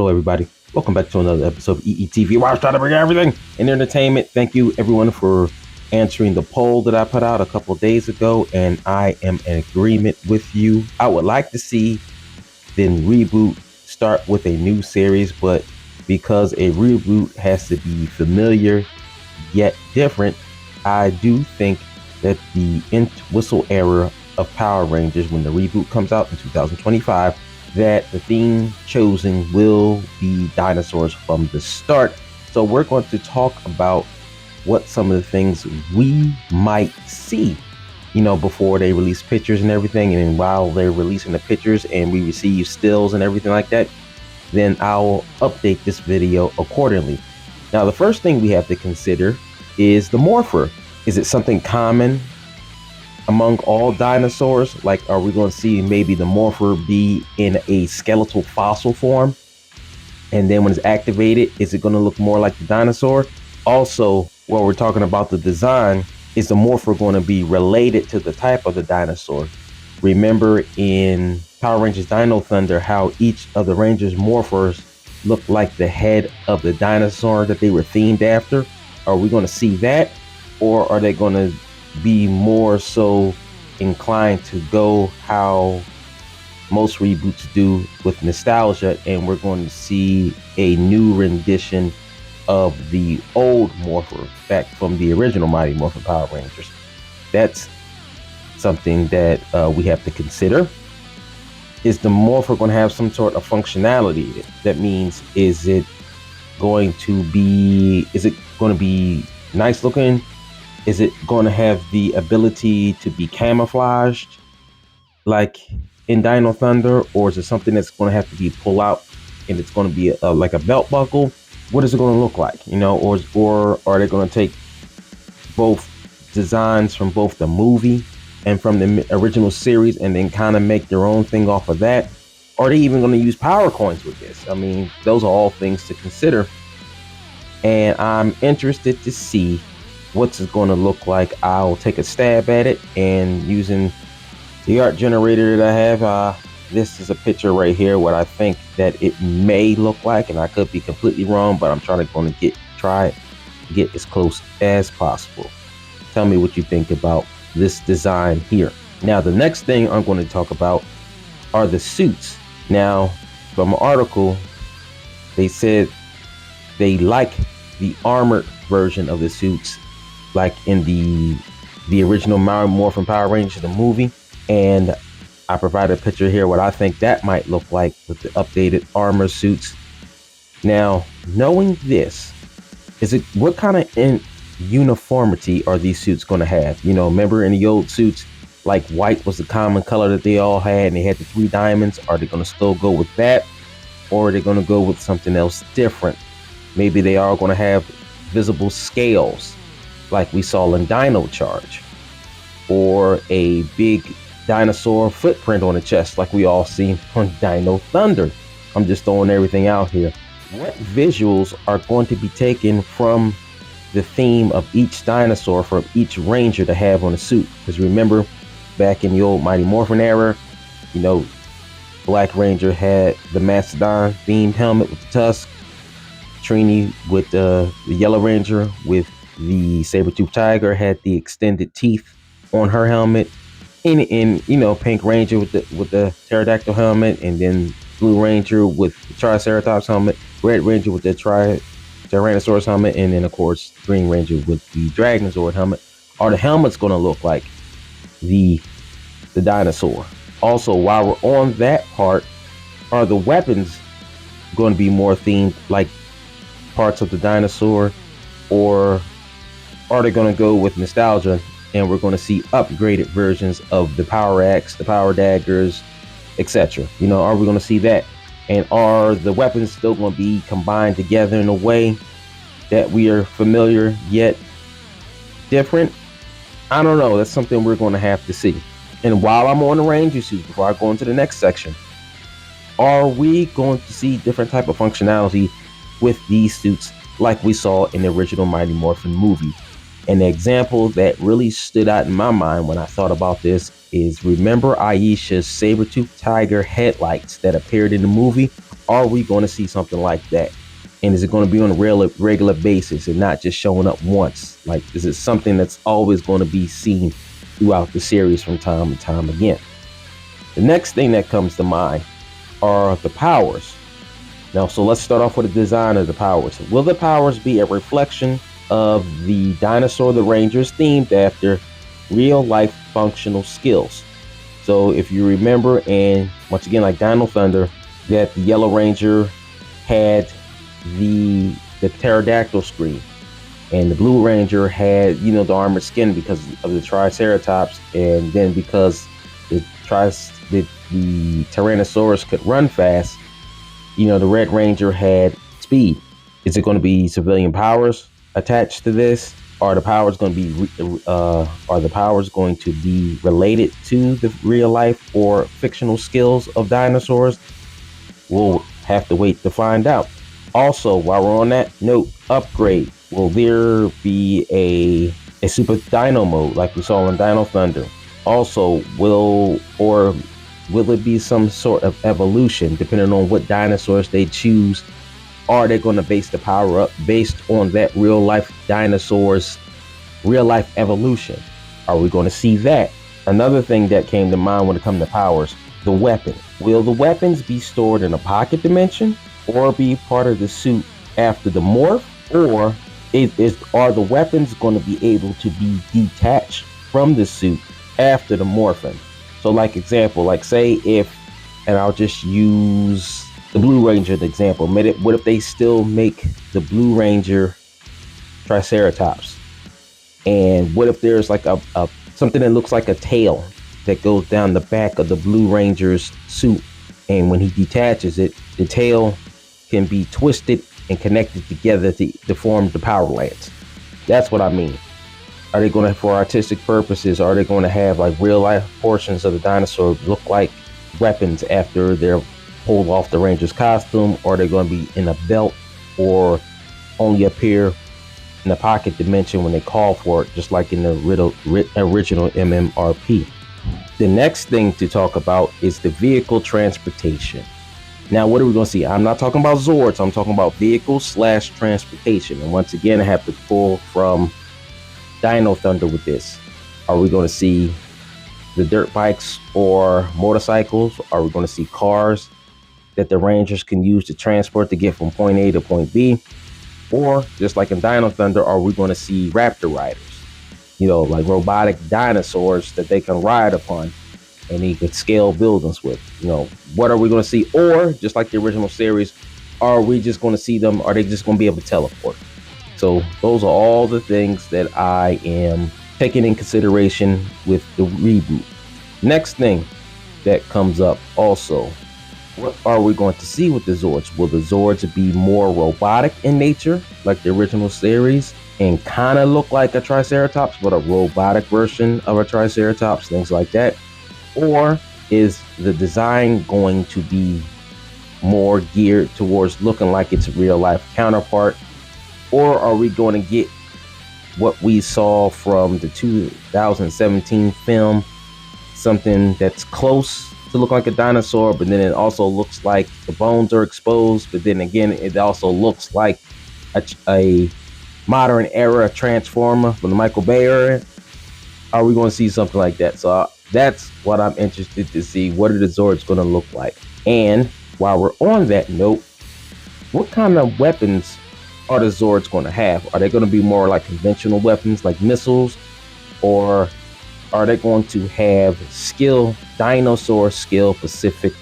everybody. Welcome back to another episode of EETV, where I was trying to bring everything in entertainment. Thank you, everyone, for answering the poll that I put out a couple of days ago, and I am in agreement with you. I would like to see the reboot start with a new series, but because a reboot has to be familiar yet different, I do think that the whistle era of Power Rangers, when the reboot comes out in 2025, that the theme chosen will be dinosaurs from the start. So we're going to talk about what some of the things we might see, before they release pictures and everything. And then while they're releasing the pictures and we receive stills and everything like that, then I'll update this video accordingly. Now, the first thing we have to consider is the Morpher. Is it something common among all dinosaurs? Like, are we going to see maybe the Morpher be in a skeletal fossil form? And then when it's activated, is it going to look more like the dinosaur? Also, while we're talking about the design, is the Morpher going to be related to the type of the dinosaur? Remember in Power Rangers Dino Thunder how each of the Rangers Morphers looked like the head of the dinosaur that they were themed after? Are we going to see that? Or are they going to be more so inclined to go how most reboots do with nostalgia, and we're going to see a new rendition of the old Morpher back from the original Mighty Morphin Power Rangers? That's something that we have to consider. Is the Morpher going to have some sort of functionality? That means, is it going to be nice looking? Is it going to have the ability to be camouflaged like in Dino Thunder? Or is it something that's going to have to be pulled out and it's going to be like a belt buckle? What is it going to look like? Or are they going to take both designs from both the movie and from the original series and then kind of make their own thing off of that? Are they even going to use power coins with this? I mean, those are all things to consider. And I'm interested to see what's it going to look like. I'll take a stab at it, and using the art generator that I have, this is a picture right here what I think that it may look like, and I could be completely wrong, but I'm trying to try to get as close as possible. Tell me what you think about this design here. Now, the next thing I'm going to talk about are the suits. Now, from an article, they said they like the armored version of the suits, like in the original Mighty Morphin Power Rangers, the movie. And I provided a picture here what I think that might look like with the updated armor suits. Now, knowing this, what kind of uniformity are these suits going to have? Remember in the old suits, like white was the common color that they all had, and they had the 3 diamonds. Are they going to still go with that, or are they going to go with something else different? Maybe they are going to have visible scales like we saw in Dino Charge, or a big dinosaur footprint on the chest like we all seen on Dino Thunder. I'm just throwing everything out here. What visuals are going to be taken from the theme of each dinosaur from each ranger to have on a suit? Because remember, back in the old Mighty Morphin era, Black Ranger had the Mastodon themed helmet with the tusk. Trini with the Yellow Ranger with the saber-toothed tiger had the extended teeth on her helmet. In Pink Ranger with the pterodactyl helmet, and then Blue Ranger with the Triceratops helmet, Red Ranger with the Tyrannosaurus helmet, and then of course Green Ranger with the Dragonzord helmet. Are the helmets going to look like the dinosaur? Also, while we're on that part, are the weapons going to be more themed like parts of the dinosaur, or are they going to go with nostalgia and we're going to see upgraded versions of the power axe, the power daggers, etc.? Are we going to see that? And are the weapons still going to be combined together in a way that we are familiar yet different? I don't know. That's something we're going to have to see. And while I'm on the Ranger suit, before I go into the next section, are we going to see different type of functionality with these suits like we saw in the original Mighty Morphin movie? An example that really stood out in my mind when I thought about this is, remember Aisha's saber-toothed tiger headlights that appeared in the movie? Are we going to see something like that? And is it going to be on a regular basis and not just showing up once? Like, is it something that's always going to be seen throughout the series from time to time again? The next thing that comes to mind are the powers. Now, so let's start off with the design of the powers. Will the powers be a reflection of the Dinosaur the Rangers themed after real life functional skills? So if you remember, and once again, like Dino Thunder, that the Yellow Ranger had the pterodactyl screen, and the Blue Ranger had, you know, the armored skin because of the Triceratops, and then because the Tyrannosaurus could run fast, you know, the Red Ranger had speed. Is it going to be civilian powers attached to this? Are the powers going to be related to the real life or fictional skills of dinosaurs? We'll have to wait to find out. Also, while we're on that note, upgrade. Will there be a Super Dino mode like we saw in Dino Thunder? Also, will it be some sort of evolution depending on what dinosaurs they choose? Are they going to base the power up based on that real life dinosaur's real life evolution? Are we going to see that? Another thing that came to mind when it comes to powers, the weapon. Will the weapons be stored in a pocket dimension or be part of the suit after the morph? Or are the weapons going to be able to be detached from the suit after the morphing? So like example, like say if, and I'll just use the Blue Ranger as example. What if they still make the Blue Ranger Triceratops? And what if there's like a something that looks like a tail that goes down the back of the Blue Ranger's suit, and when he detaches it, the tail can be twisted and connected together to form the Power Lance? That's what I mean. Are they going to, for artistic purposes, are they going to have like real life portions of the dinosaur look like weapons after they're pulled off the Ranger's costume? Or are they going to be in a belt or only appear in the pocket dimension when they call for it, just like in the original MMRP? The next thing to talk about is the vehicle transportation. Now, what are we going to see? I'm not talking about Zords. I'm talking about vehicles/transportation. And once again, I have to pull from Dino Thunder with this. Are we going to see the dirt bikes or motorcycles? Are we going to see cars that the Rangers can use to transport to get from point A to point B? Or just like in Dino Thunder, are we going to see raptor riders? You know, like robotic dinosaurs that they can ride upon and he could scale buildings with. You know, what are we going to see? Or just like the original series, are we just going to see them? Are they just going to be able to teleport? So those are all the things that I am taking in consideration with the reboot. Next thing that comes up also, what are we going to see with the Zords? Will the Zords be more robotic in nature, like the original series, and kind of look like a Triceratops, but a robotic version of a Triceratops, things like that? Or is the design going to be more geared towards looking like its real life counterpart? Or are we going to get what we saw from the 2017 film, something that's close to look like a dinosaur, but then it also looks like the bones are exposed, but then again, it also looks like a modern era Transformer from the Michael Bay era? Are we going to see something like that? So that's what I'm interested to see. What are the Zords going to look like? And while we're on that note, what kind of weapons are the Zords going to have? Are they going to be more like conventional weapons like missiles? Or are they going to have dinosaur skill specific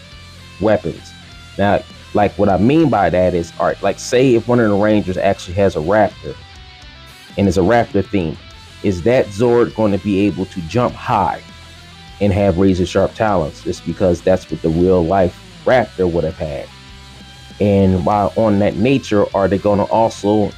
weapons? Now, like what I mean by that is, all right, like say if one of the Rangers actually has a raptor and it's a raptor theme, is that Zord going to be able to jump high and have razor sharp talons? Just because that's what the real life raptor would have had. And while on that nature, are they going to also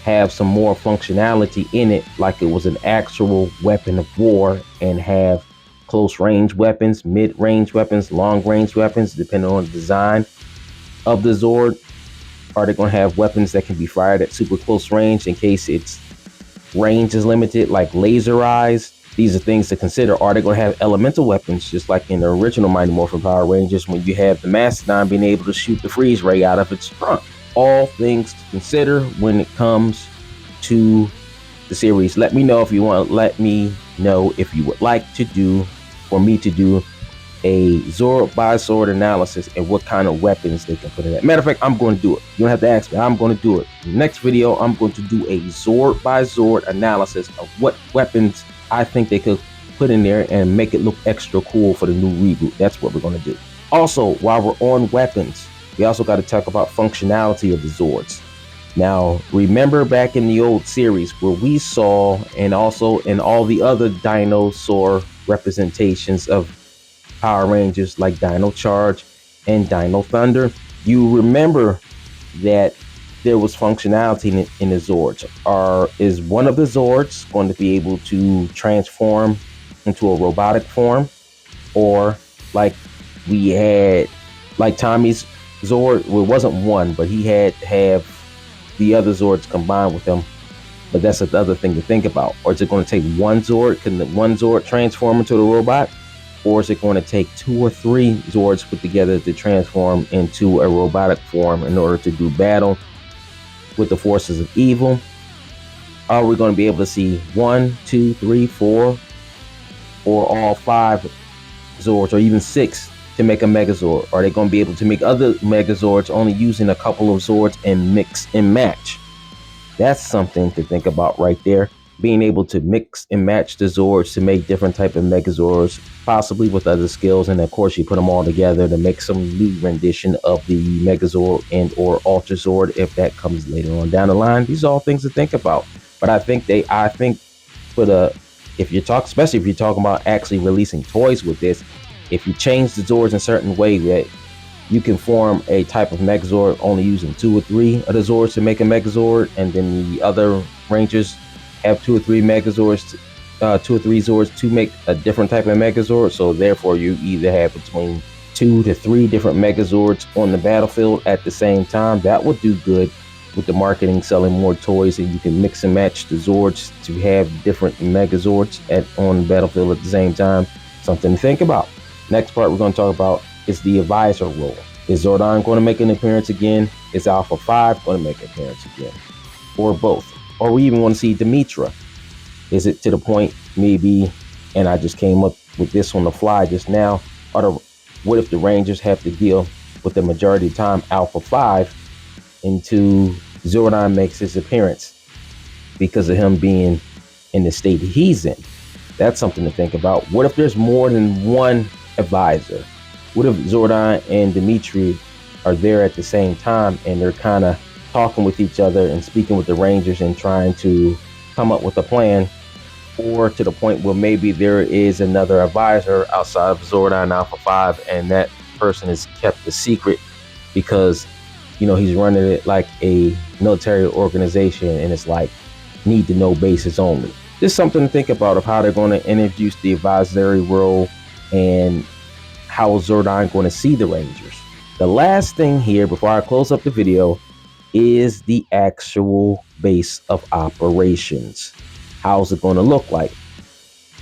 have some more functionality in it, like it was an actual weapon of war, and have close range weapons, mid range weapons, long range weapons, depending on the design of the Zord? Are they going to have weapons that can be fired at super close range in case its range is limited, like laser eyes? These are things to consider. Are they going to have elemental weapons, just like in the original Mighty Morphin Power Rangers, when you have the Mastodon being able to shoot the freeze ray out of its trunk? All things to consider when it comes to the series. Let me know if you want to let me know if you would like to do, for me to do, a Zord by Zord analysis and what kind of weapons they can put in that. Matter of fact, I'm going to do it. You don't have to ask me. I'm going to do it. In the next video, I'm going to do a Zord by Zord analysis of what weapons I think they could put in there and make it look extra cool for the new reboot. That's what we're going to do. Also, while we're on weapons, we also got to talk about functionality of the Zords. Now, remember back in the old series where we saw, and also in all the other dinosaur representations of Power Rangers like Dino Charge and Dino Thunder, you remember that there was functionality in the Zords. Is one of the Zords going to be able to transform into a robotic form? Or like we had, like Tommy's Zord, well, it wasn't one, but he had to have the other Zords combined with him. But that's another thing to think about. Or is it going to take one Zord? Can the one Zord transform into the robot? Or is it going to take 2 or 3 Zords put together to transform into a robotic form in order to do battle with the forces of evil? Are we going to be able to see 1, 2, 3, 4, or all 5 Zords, or even 6 to make a Megazord? Are they going to be able to make other Megazords only using a couple of Zords and mix and match? That's something to think about right there. Being able to mix and match the Zords to make different type of Megazords, possibly with other skills, and of course you put them all together to make some new rendition of the Megazord and or Ultra Zord if that comes later on down the line. These are all things to think about. But I think for the, if you're talking, especially if you're talking about actually releasing toys with this, if you change the Zords in a certain way that you can form a type of Megazord only using 2 or 3 of the Zords to make a Megazord, and then the other Rangers have 2 or 3 Megazords, 2 or 3 Zords to make a different type of Megazord. So therefore, you either have between 2 to 3 different Megazords on the battlefield at the same time. That would do good with the marketing, selling more toys, and you can mix and match the Zords to have different Megazords on the battlefield at the same time. Something to think about. Next part we're going to talk about is the advisor role. Is Zordon going to make an appearance again? Is Alpha 5 going to make an appearance again? Or both? Or we even want to see Demetra. Is it to the point, maybe, and I just came up with this on the fly just now, what if the Rangers have to deal with the majority of the time Alpha 5 until Zordon makes his appearance because of him being in the state he's in? That's something to think about. What if there's more than one advisor? What if Zordon and Dimitri are there at the same time and they're kind of talking with each other and speaking with the Rangers and trying to come up with a plan? Or to the point where maybe there is another advisor outside of Zordon Alpha 5 and that person is kept a secret because, you know, he's running it like a military organization and it's like need to know basis only. Just something to think about of how they're going to introduce the advisory role and how Zordon going to see the Rangers. The last thing here before I close up the video is the actual base of operations. How's it going to look like?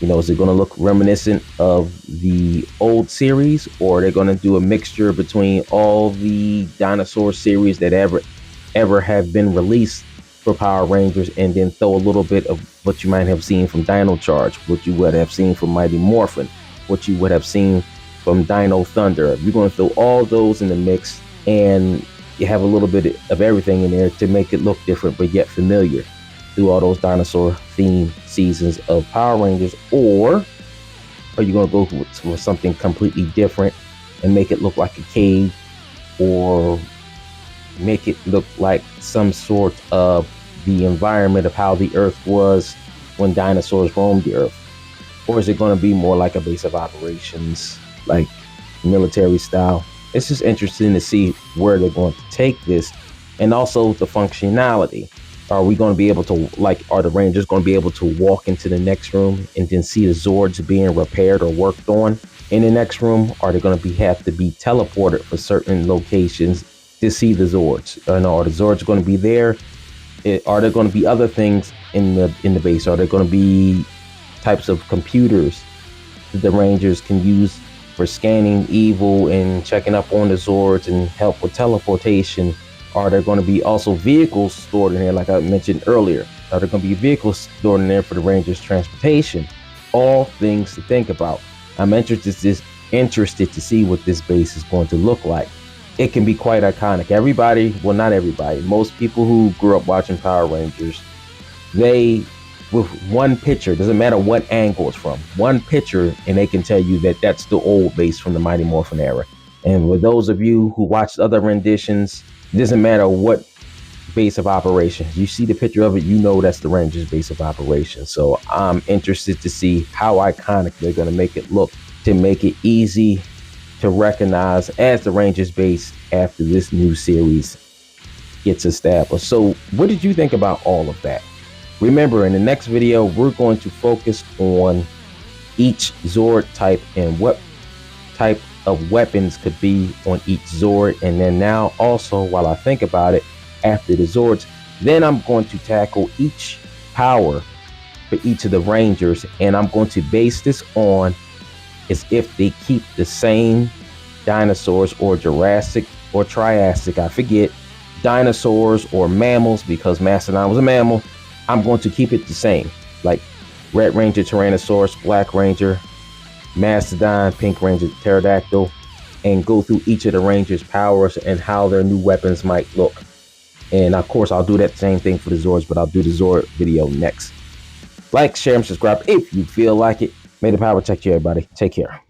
You know, is it going to look reminiscent of the old series, or are they going to do a mixture between all the dinosaur series that ever have been released for Power Rangers, and then throw a little bit of what you might have seen from Dino Charge, what you would have seen from Mighty Morphin, what you would have seen from Dino Thunder? You're going to throw all those in the mix and you have a little bit of everything in there to make it look different but yet familiar through all those dinosaur themed seasons of Power Rangers? Or are you going to go with something completely different and make it look like a cave, or make it look like some sort of the environment of how the Earth was when dinosaurs roamed the Earth? Or is it going to be more like a base of operations, like military style? It's just interesting to see where they're going to take this, and also the functionality. Are we going to be able to, like, are the Rangers going to be able to walk into the next room and then see the Zords being repaired or worked on in the next room? Are they going to have to be teleported for certain locations to see the Zords? Or no, are the Zords going to be there? Are there going to be other things in the base? Are there going to be types of computers that the Rangers can use for scanning evil and checking up on the Zords and help with teleportation? Are there going to be also vehicles stored in there, like I mentioned earlier? Are there going to be vehicles stored in there for the Rangers' transportation? All things to think about. I'm interested to see what this base is going to look like. It can be quite iconic. Everybody, well, not everybody, most people who grew up watching Power Rangers, they, with one picture, doesn't matter what angle it's from, one picture, and they can tell you that that's the old base from the Mighty Morphin era. And with those of you who watched other renditions, it doesn't matter what base of operations, you see the picture of it, you know that's the Rangers base of operations. So I'm interested to see how iconic they're going to make it look, to make it easy to recognize as the Rangers base after this new series gets established. So what did you think about all of that? Remember, in the next video, we're going to focus on each Zord type and what type of weapons could be on each Zord. And then now also, while I think about it, after the Zords, then I'm going to tackle each power for each of the Rangers. And I'm going to base this on as if they keep the same dinosaurs or Jurassic or Triassic, I forget, dinosaurs or mammals, because Mastodon was a mammal. I'm going to keep it the same, like Red Ranger, Tyrannosaurus, Black Ranger, Mastodon, Pink Ranger, Pterodactyl, and go through each of the Rangers' powers and how their new weapons might look. And of course, I'll do that same thing for the Zords, but I'll do the Zord video next. Like, share, and subscribe if you feel like it. May the power protect you, everybody. Take care.